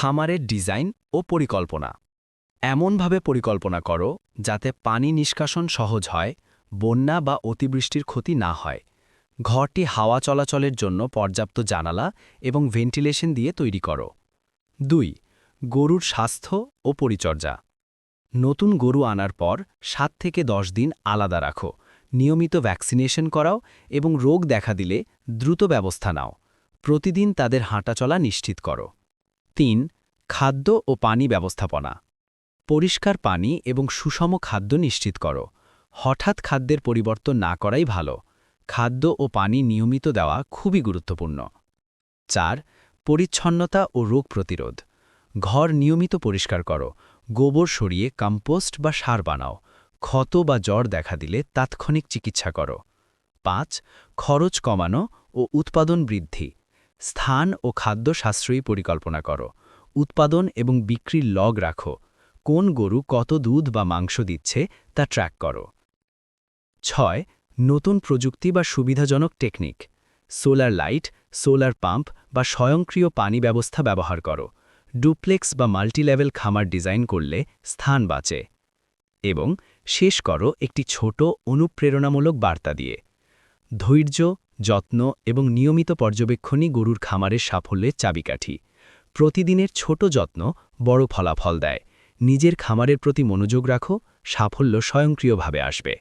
খামারের ডিজাইন ও পরিকল্পনা। এমনভাবে পরিকল্পনা করো যাতে পানি নিষ্কাশন সহজ হয়, বন্যা বা অতিবৃষ্টির ক্ষতি না হয়। ঘরটি হাওয়া চলাচলের জন্য পর্যাপ্ত জানালা এবং ভেন্টিলেশন দিয়ে তৈরি করো। ২. গরুর স্বাস্থ্য ও পরিচর্যা। নতুন গরু আনার পর ৭ থেকে ১০ দিন আলাদা রাখো, নিয়মিত ভ্যাকসিনেশন করাও এবং রোগ দেখা দিলে দ্রুত ব্যবস্থা নাও। প্রতিদিন তাদের হাঁটাচলা নিশ্চিত করো। ৩. খাদ্য ও পানি ব্যবস্থাপনা। পরিষ্কার পানি এবং সুষম খাদ্য নিশ্চিত করো। হঠাৎ খাদ্যের পরিবর্তন না করাই ভালো। খাদ্য ও পানি নিয়মিত দেওয়া খুবই গুরুত্বপূর্ণ। ৪. পরিচ্ছন্নতা ও রোগ প্রতিরোধ। ঘর নিয়মিত পরিষ্কার করো, গোবর সরিয়ে কম্পোস্ট বা সার বানাও। ক্ষত বা জ্বর দেখা দিলে তাৎক্ষণিক চিকিৎসা করো। ৫. খরচ কমানো ও উৎপাদন বৃদ্ধি। স্থান ও খাদ্য সাশ্রয়ী পরিকল্পনা করো। উৎপাদন এবং বিক্রির লগ রাখো। কোন গরু কত দুধ বা মাংস দিচ্ছে তা ট্র্যাক করো। ৬. নতুন প্রযুক্তি বা সুবিধাজনক technique. Solar light, solar pump বা স্বয়ংক্রিয় পানি ব্যবস্থা ব্যবহার করো। ডুপ্লেক্স বা মাল্টিলেভেল খামার ডিজাইন করলে স্থান বাঁচে। এবং শেষ করো একটি ছোট অনুপ্রেরণামূলক বার্তা দিয়ে। ধৈর্য, যত্ন এবং নিয়মিত পর্যবেক্ষণই গরুর খামারের সাফল্যের চাবিকাঠি। প্রতিদিনের ছোট যত্ন বড় ফলাফল দেয়। নিজের খামারের প্রতি মনোযোগ রাখো, সাফল্য স্বয়ংক্রিয়ভাবে আসবে।